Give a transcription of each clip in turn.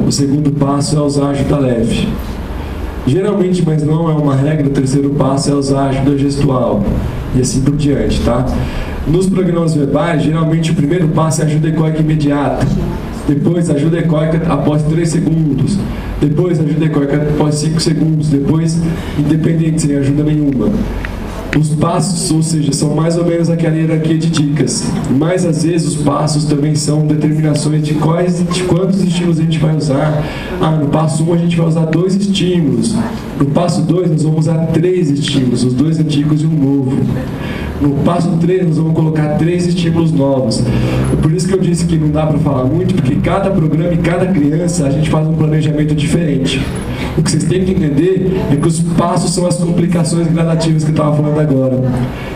o segundo passo é usar ajuda leve. Geralmente, mas não é uma regra, o terceiro passo é usar ajuda gestual. E assim por diante, tá? Nos programas verbais, geralmente o primeiro passo é ajuda ecoica imediata. Depois, ajuda ecoica após 3 segundos. Depois, ajuda ecoica após 5 segundos. Depois, independente, sem ajuda nenhuma. Os passos, ou seja, são mais ou menos aquela hierarquia de dicas. Mas, às vezes, os passos também são determinações de quantos estímulos a gente vai usar. No passo 1 a gente vai usar 2 estímulos. No passo 2 nós vamos usar 3 estímulos, os 2 antigos e um novo. No passo 3 nós vamos colocar 3 estímulos novos. Por isso que eu disse que não dá para falar muito, porque cada programa e cada criança a gente faz um planejamento diferente. O que vocês têm que entender é que os passos são as complicações gradativas que eu estava falando agora.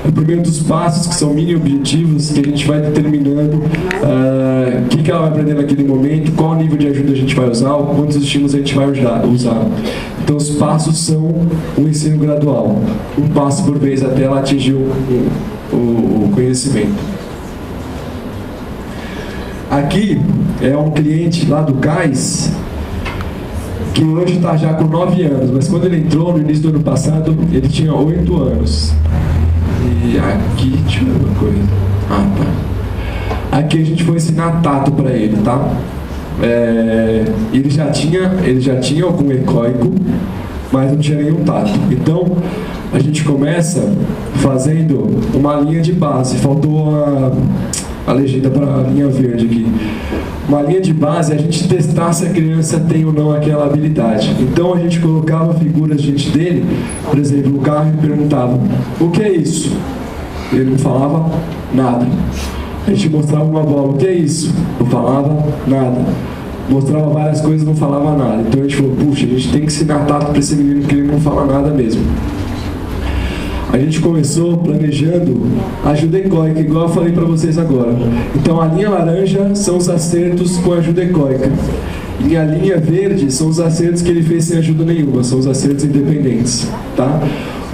O primeiro dos passos, que são mini objetivos, que a gente vai determinando o que ela vai aprender naquele momento, qual nível de ajuda a gente vai usar, quantos estímulos a gente vai usar. Então os passos são um ensino gradual, um passo por vez até ela atingir o conhecimento. Aqui é um cliente lá do CAIS, que hoje está já com 9 anos, mas quando ele entrou no início do ano passado, ele tinha 8 anos. E aqui, deixa eu ver uma coisa. Tá. Aqui a gente foi ensinar tato para ele, tá? Ele já tinha algum ecoico, mas não tinha nenhum tato. Então, a gente começa fazendo uma linha de base. Faltou a legenda para a linha verde aqui. Uma linha de base é a gente testar se a criança tem ou não aquela habilidade. Então a gente colocava figuras diante dele, por exemplo, o carro e perguntava: o que é isso? Ele não falava nada. A gente mostrava uma bola: o que é isso? Não falava nada. Mostrava várias coisas, não falava nada. Então a gente falou: puxa, a gente tem que ensinar tato para esse menino, porque ele não fala nada mesmo. A gente começou planejando ajuda ecoica, igual eu falei para vocês agora. Então a linha laranja são os acertos com ajuda ecoica. E a linha verde são os acertos que ele fez sem ajuda nenhuma, são os acertos independentes, tá?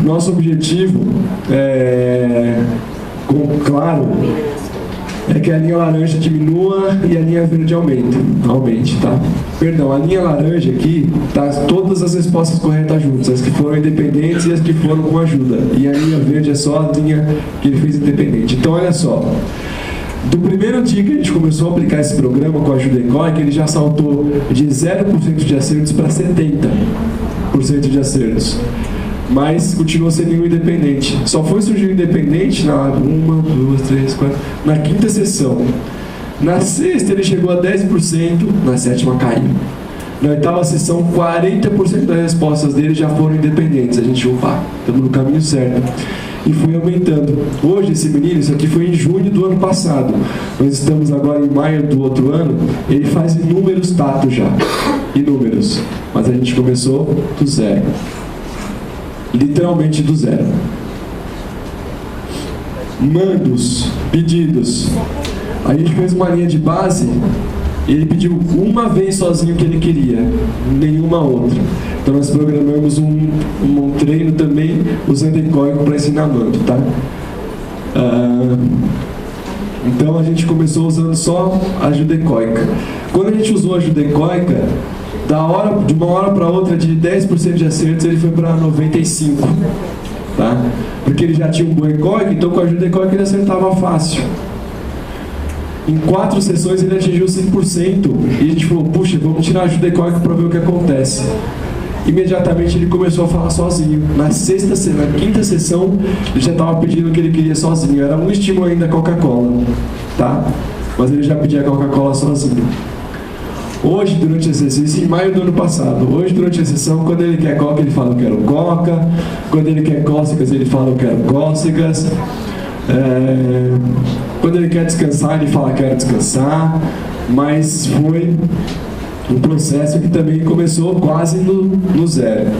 Nosso objetivo claro, é que a linha laranja diminua e a linha verde aumente, tá? Perdão, a linha laranja aqui tá todas as respostas corretas juntas, as que foram independentes e as que foram com ajuda. E a linha verde é só a linha que ele fez independente. Então, olha só. Do primeiro dia que a gente começou a aplicar esse programa com a ajuda ecoica, ele já saltou de 0% de acertos para 70% de acertos. Mas continua sendo nenhum independente. Só foi surgir o independente na 5ª sessão. Na 6ª ele chegou a 10%, na 7ª caiu. Na 8ª sessão, 40% das respostas dele já foram independentes. A gente, estamos no caminho certo. E foi aumentando. Hoje esse menino, isso aqui foi em junho do ano passado. Nós estamos agora em maio do outro ano. Ele faz inúmeros tatos já. Inúmeros. Mas a gente começou do zero. Literalmente do zero. Mandos, pedidos. A gente fez uma linha de base e ele pediu uma vez sozinho o que ele queria, nenhuma outra. Então nós programamos um treino também usando ecoico para ensinar mando, tá? Então a gente começou usando só ajuda ecoica. Quando a gente usou ajuda ecoica, de uma hora para outra, de 10% de acertos, ele foi para 95%. Tá? Porque ele já tinha um bom ecoico, então com a ajuda ecoica ele acertava fácil. Em 4 sessões ele atingiu 100%. E a gente falou: puxa, vamos tirar a ajuda ecoica para ver o que acontece. Imediatamente ele começou a falar sozinho. Na 5ª sessão, ele já estava pedindo o que ele queria sozinho. Era um estímulo ainda Coca-Cola, tá? Mas ele já pedia Coca-Cola sozinho. Hoje, durante a sessão, isso em maio do ano passado, hoje durante a sessão, quando ele quer Coca, ele fala: eu quero Coca. Quando ele quer cócegas, ele fala: eu quero cócegas. Quando ele quer descansar, ele fala: quero descansar. Mas foi um processo que também começou quase no zero.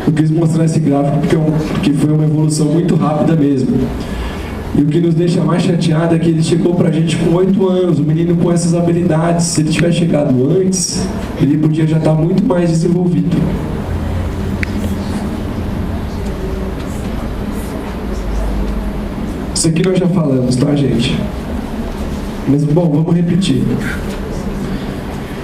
Eu quis mostrar esse gráfico porque foi uma evolução muito rápida mesmo. E o que nos deixa mais chateado é que ele chegou pra gente com 8 anos, o menino com essas habilidades. Se ele tivesse chegado antes, ele podia já estar muito mais desenvolvido. Isso aqui nós já falamos, tá, gente? Mas, bom, vamos repetir.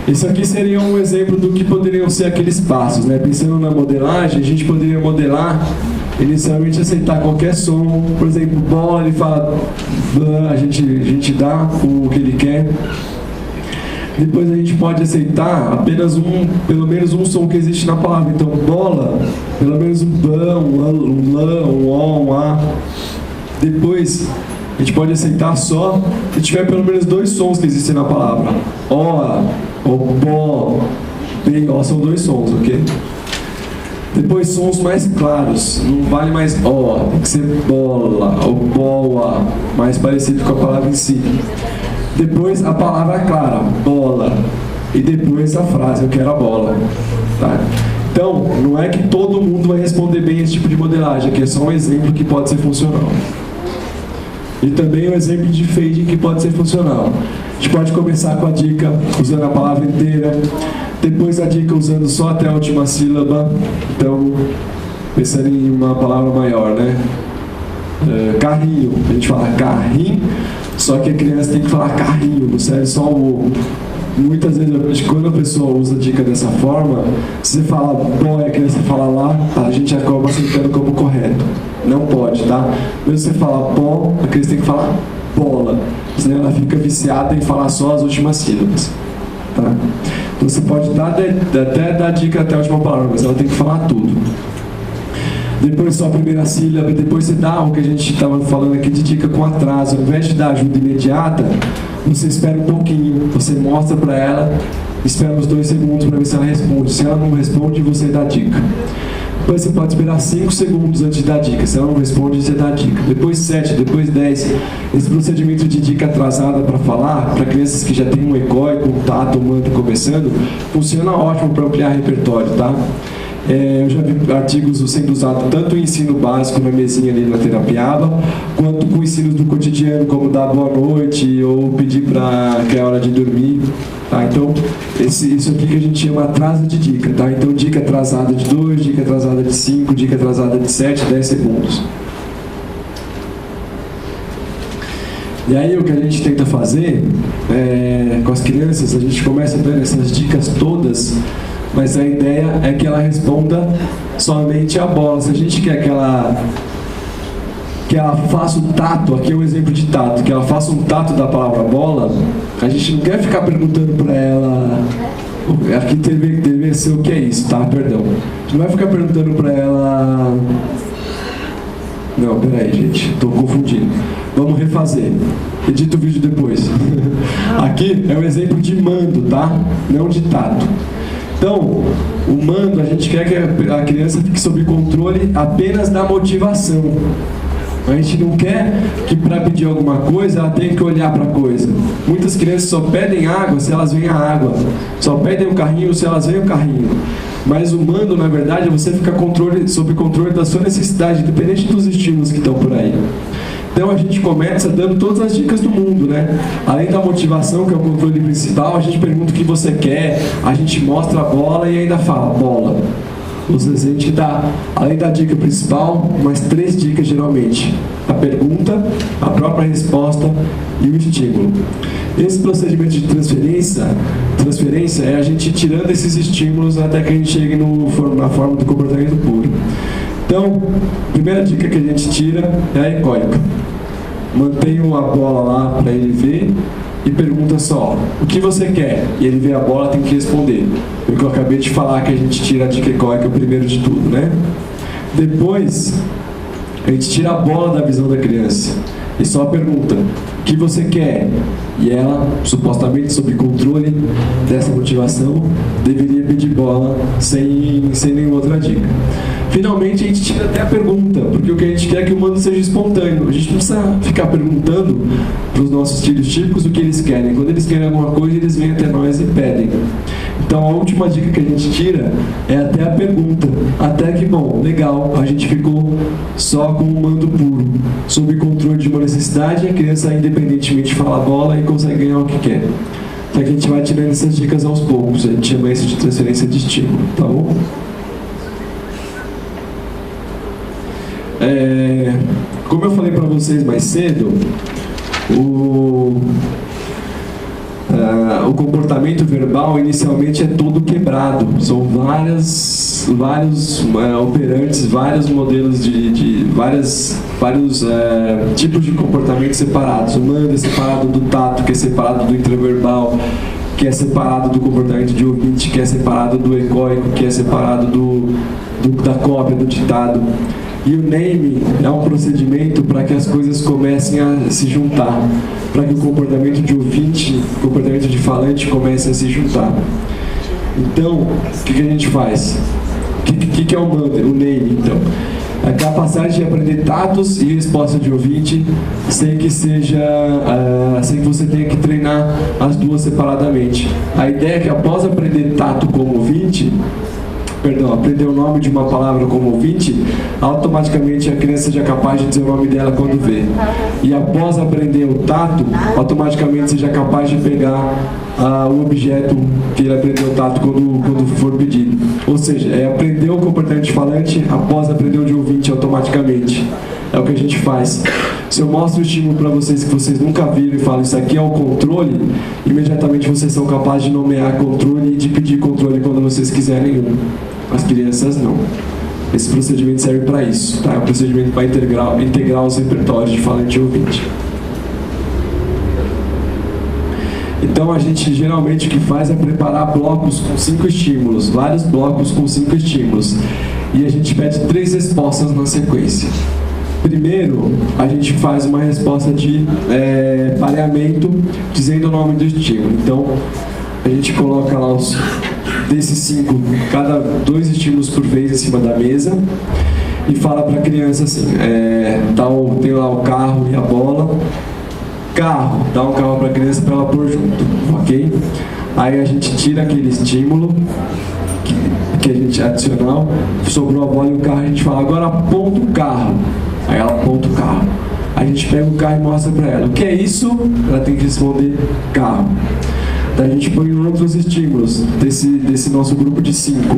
Isso aqui seria um exemplo do que poderiam ser aqueles passos, né? Pensando na modelagem, a gente poderia modelar, inicialmente aceitar qualquer som. Por exemplo, bola, ele fala, a gente dá o que ele quer. Depois a gente pode aceitar apenas pelo menos um som que existe na palavra. Então, bola, pelo menos um bã, um lã, um ó, um a. Depois, a gente pode aceitar só se tiver pelo menos dois sons que existem na palavra. Ó, ou bó, b, ó, são dois sons, ok? Depois, sons mais claros. Não vale mais ó, tem que ser bola ou boa, mais parecido com a palavra em si. Depois, a palavra clara, bola. E depois a frase, eu quero a bola. Tá? Então, não é que todo mundo vai responder bem esse tipo de modelagem, aqui é só um exemplo que pode ser funcional. E também um exemplo de fade que pode ser funcional. A gente pode começar com a dica usando a palavra inteira, depois a dica usando só até a última sílaba. Então, pensando em uma palavra maior, né? Carrinho, a gente fala carrinho, só que a criança tem que falar carrinho, não serve só o. Muitas vezes, quando a pessoa usa a dica dessa forma, se você fala bom e a criança fala lá, a gente acaba aceitando como correto. Não pode, tá? Mesmo se você falar bom, a criança tem que falar bola, senão ela fica viciada em falar só as últimas sílabas. Tá? Então você pode até dar dica até a última palavra, mas ela tem que falar tudo. Depois só a primeira sílaba, depois você dá o que a gente estava falando aqui de dica com atraso. Ao invés de dar ajuda imediata, você espera um pouquinho, você mostra para ela, espera uns 2 segundos para ver se ela responde. Se ela não responde, você dá dica. Depois você pode esperar 5 segundos antes de dar dica. Se ela não responde, você dá dica. Depois 7, depois 10. Esse procedimento de dica atrasada para falar, para crianças que já têm um egóico, um tato, um manto começando, funciona ótimo para ampliar repertório, tá? Eu já vi artigos sendo usados tanto em ensino básico na mesinha ali na terapiaba, quanto com ensinos do cotidiano, como dar boa noite ou pedir para que é hora de dormir. Tá? Então, isso aqui que a gente chama atraso de dica. Tá? Então, dica atrasada de 2, dica atrasada de 5, dica atrasada de 7, 10 segundos. E aí o que a gente tenta fazer com as crianças, a gente começa dando essas dicas todas, mas a ideia é que ela responda somente a bola. Se a gente quer que ela faça o tato, aqui é um exemplo de tato, que ela faça um tato da palavra bola, a gente não quer ficar perguntando para ela, aqui deve ser o que é isso, tá? Perdão. A gente não vai ficar perguntando para ela... Não, peraí, gente, tô confundindo. Vamos refazer. Edita o vídeo depois. Aqui é um exemplo de mando, tá? Não de tato. Então, o mando, a gente quer que a criança fique sob controle apenas da motivação. A gente não quer que para pedir alguma coisa ela tenha que olhar para a coisa. Muitas crianças só pedem água se elas veem a água. Só pedem o carrinho se elas veem o carrinho. Mas o mando, na verdade, é você ficar sob controle da sua necessidade, independente dos estímulos que estão por aí. Então a gente começa dando todas as dicas do mundo, né? Além da motivação, que é o controle principal, a gente pergunta o que você quer, a gente mostra a bola e ainda fala, bola. Ou seja, a gente dá, além da dica principal, mais 3 dicas geralmente. A pergunta, a própria resposta e o estímulo. Esse procedimento de transferência é a gente tirando esses estímulos até que a gente chegue na forma do comportamento puro. Então, a primeira dica que a gente tira é a egóica. Mantenha a bola lá para ele ver e pergunta só, o que você quer? E ele vê a bola, tem que responder. O que eu acabei de falar, que a gente tira a dica egóica primeiro de tudo, né? Depois, a gente tira a bola da visão da criança e só pergunta, o que você quer? E ela, supostamente sob controle dessa motivação, deveria pedir bola sem nenhuma outra dica. Finalmente a gente tira até a pergunta, porque o que a gente quer é que o mando seja espontâneo. A gente não precisa ficar perguntando para os nossos filhos típicos o que eles querem. Quando eles querem alguma coisa, eles vêm até nós e pedem. Então a última dica que a gente tira é até a pergunta. Até que, bom, legal, a gente ficou só com o mando puro, sob controle de uma necessidade, a criança independentemente fala a bola e consegue ganhar o que quer. Então a gente vai tirando essas dicas aos poucos, a gente chama isso de transferência de estímulo, tá bom? Como eu falei para vocês mais cedo, o comportamento verbal inicialmente é todo quebrado. São vários operantes, vários modelos vários tipos de comportamento separados. O mando é separado do tato, que é separado do intraverbal, que é separado do comportamento de ouvinte, que é separado do egóico, que é separado da cópia, do ditado. E o naming é um procedimento para que as coisas comecem a se juntar, para que o comportamento de ouvinte, o comportamento de falante comece a se juntar. Então, o que a gente faz? O que é o naming, então? A capacidade de aprender tatos e resposta de ouvinte sem que você tenha que treinar as duas separadamente. A ideia é que após aprender tato como ouvinte, aprender o nome de uma palavra como ouvinte, automaticamente a criança seja capaz de dizer o nome dela quando vê. E após aprender o tato, automaticamente seja capaz de pegar o objeto que ele aprendeu o tato quando for pedido. Ou seja, é aprender o comportamento de falante após aprender o de ouvinte automaticamente. É o que a gente faz. Se eu mostro o estímulo para vocês que vocês nunca viram e falo isso aqui é o controle, imediatamente vocês são capazes de nomear controle e de pedir controle quando vocês quiserem um. As crianças não. Esse procedimento serve para isso, tá? É um procedimento para integrar os repertórios de falante e ouvinte. Então a gente geralmente o que faz é preparar blocos com 5 estímulos, vários blocos com 5 estímulos. E a gente pede 3 respostas na sequência. Primeiro, a gente faz uma resposta de pareamento, dizendo o nome do estímulo. Então, a gente coloca lá desses 5, cada 2 estímulos por vez em cima da mesa e fala para a criança assim, tem lá o carro e a bola. Carro, dá um carro para a criança para ela pôr junto, ok? Aí a gente tira aquele estímulo que a gente é adicional, sobrou a bola e o carro, a gente fala, agora aponta o carro. Aí ela aponta o carro. A gente pega o carro e mostra para ela. O que é isso? Ela tem que responder carro. Daí a gente põe outros estímulos desse nosso grupo de 5.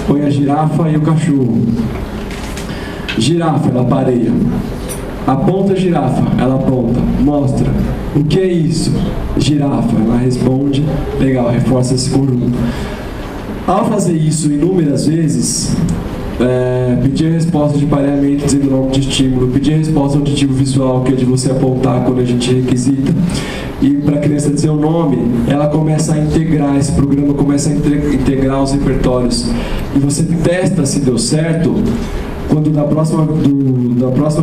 Põe a girafa e o cachorro. Girafa, ela pareia. Aponta a girafa, ela aponta. Mostra. O que é isso? Girafa, ela responde. Legal, reforça esse conjunto. Ao fazer isso inúmeras vezes, pedir a resposta de pareamento dizendo o nome de estímulo, pedir a resposta auditivo visual, que é de você apontar quando a gente requisita, e para a criança dizer o nome, ela começa a integrar, esse programa começa a integrar os repertórios. E você testa se deu certo, quando da próxima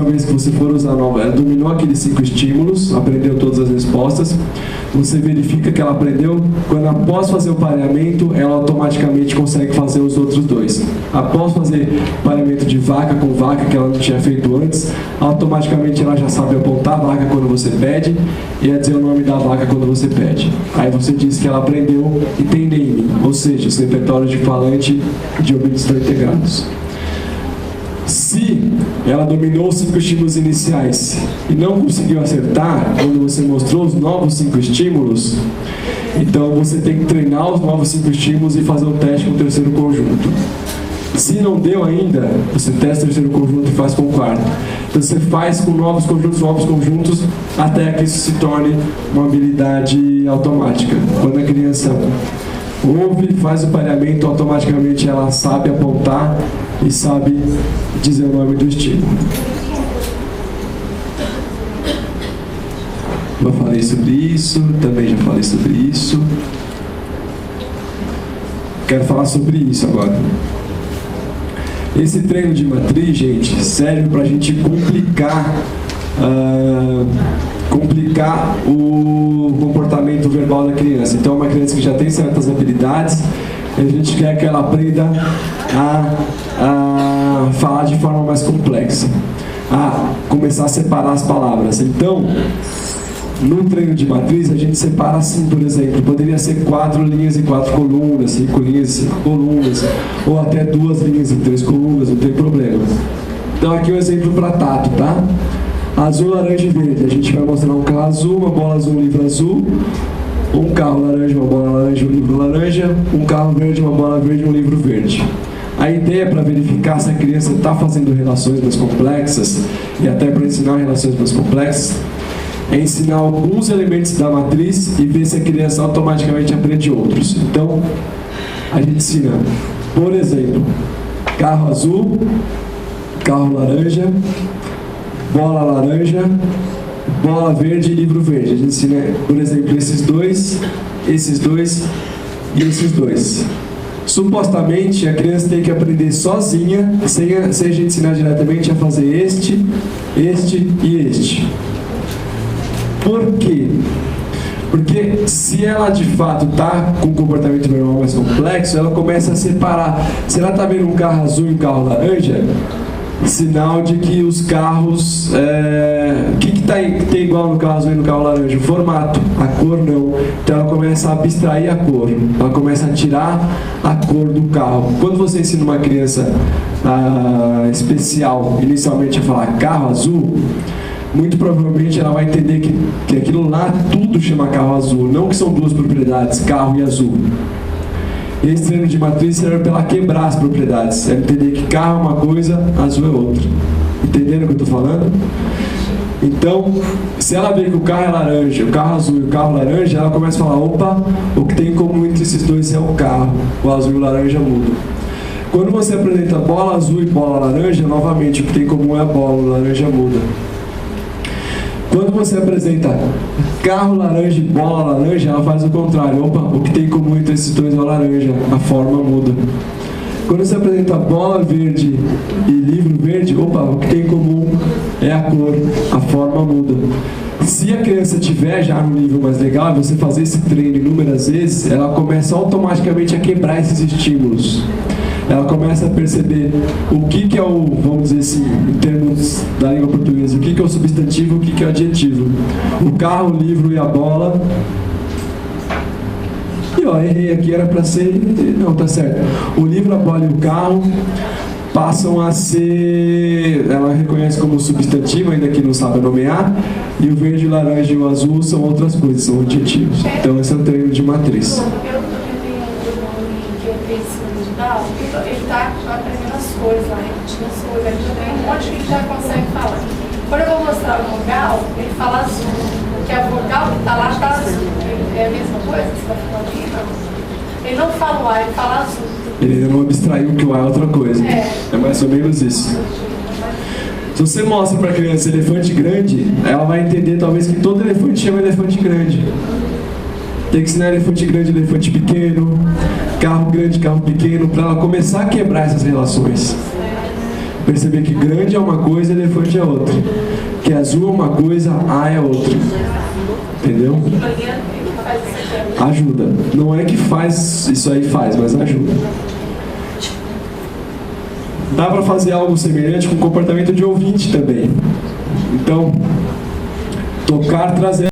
vez que você for usar ela dominou aqueles 5 estímulos, aprendeu todas as respostas, você verifica que ela aprendeu, quando após fazer o pareamento, ela automaticamente consegue fazer os outros 2. Após fazer pareamento de vaca com vaca, que ela não tinha feito antes, automaticamente ela já sabe apontar a vaca quando você pede e a dizer o nome da vaca quando você pede. Aí você diz que ela aprendeu e tem naming, ou seja, os repertórios de falante e de ouvinte estão integrados. Se ela dominou os 5 estímulos iniciais e não conseguiu acertar quando você mostrou os novos 5 estímulos, então você tem que treinar os novos 5 estímulos e fazer um teste com o terceiro conjunto. Se não deu ainda, você testa o terceiro conjunto e faz com o quarto. Então você faz com novos conjuntos, até que isso se torne uma habilidade automática. Quando a criança ouve, faz o pareamento, automaticamente ela sabe apontar e sabe dizer o nome do estímulo. Já falei sobre isso, também já falei sobre isso. Quero falar sobre isso agora. Esse treino de matriz, gente, serve para a gente complicar o comportamento verbal da criança. Então, uma criança que já tem certas habilidades, a gente quer que ela aprenda a falar de forma mais complexa, a começar a separar as palavras. Então, no treino de matriz, a gente separa assim, por exemplo, poderia ser 4 linhas e 4 colunas, 5 linhas e 5 colunas, ou até 2 linhas e 3 colunas, não tem problema. Então, aqui um exemplo para tato, tá? Azul, laranja e verde. A gente vai mostrar um carro azul, uma bola azul, um livro azul, um carro laranja, uma bola laranja, um livro laranja, um carro verde, uma bola verde, um livro verde. A ideia é para verificar se a criança está fazendo relações mais complexas e até para ensinar relações mais complexas, é ensinar alguns elementos da matriz e ver se a criança automaticamente aprende outros. Então, a gente ensina, por exemplo, carro azul, carro laranja, bola laranja, bola verde e livro verde. A gente ensina, por exemplo, esses dois e esses dois. Supostamente, a criança tem que aprender sozinha, sem a gente ensinar diretamente, a fazer este e este. Por quê? Porque se ela de fato está com um comportamento verbal mais complexo, ela começa a separar. Se ela está vendo um carro azul e um carro laranja, sinal de que os carros... O que tem igual no carro azul e no carro laranja? O formato, a cor não. Então ela começa a abstrair a cor, ela começa a tirar a cor do carro. Quando você ensina uma criança especial, inicialmente a falar carro azul, muito provavelmente ela vai entender que aquilo lá tudo chama carro azul, não que são duas propriedades, carro e azul. Esse treino de matriz serve para ela quebrar as propriedades, é entender que carro é uma coisa, azul é outra. Entenderam o que eu estou falando? Então, se ela vê que o carro é laranja, o carro azul e o carro laranja, ela começa a falar, opa, o que tem em comum entre esses dois é o carro, o azul e o laranja mudam. Quando você apresenta bola azul e bola laranja, novamente, o que tem em comum é a bola, o laranja muda. Quando você apresenta carro laranja e bola laranja, ela faz o contrário. Opa, o que tem em comum entre esses dois é o laranja, a forma muda. Quando você apresenta bola verde e livro verde, opa, o que tem em comum é a cor, a forma muda. Se a criança tiver já no nível mais legal, você fazer esse treino inúmeras vezes, ela começa automaticamente a quebrar esses estímulos. Ela começa a perceber o que é o, vamos dizer assim, em termos da língua portuguesa, o que é o substantivo, o que é o adjetivo. O carro, o livro e a bola. E ó, errei aqui, era para ser... Não, tá certo. O livro, a bola e o carro passam a ser... Ela reconhece como substantivo, ainda que não sabe nomear. E o verde, o laranja e o azul são outras coisas, são adjetivos. Então esse é o treino de matriz. Ele está aprendendo as coisas lá, repetindo as coisas, ele já tem um monte que ele já consegue falar. Quando eu vou mostrar o vogal, ele fala azul, porque a vogal que está lá está azul. É a mesma coisa que você está falando aqui? Não. Ele não fala o A, ele fala azul. Ele ainda não abstraiu que o A é outra coisa. É mais ou menos isso. Se você mostra para a criança elefante grande, ela vai entender talvez que todo elefante chama elefante grande. Tem que ensinar elefante grande, elefante pequeno, carro grande, carro pequeno, para ela começar a quebrar essas relações. Perceber que grande é uma coisa, elefante é outra. Que azul é uma coisa, A é outra. Entendeu? Ajuda. Não é que faz, isso aí faz, mas ajuda. Dá para fazer algo semelhante com o comportamento de ouvinte também. Então, tocar, trazer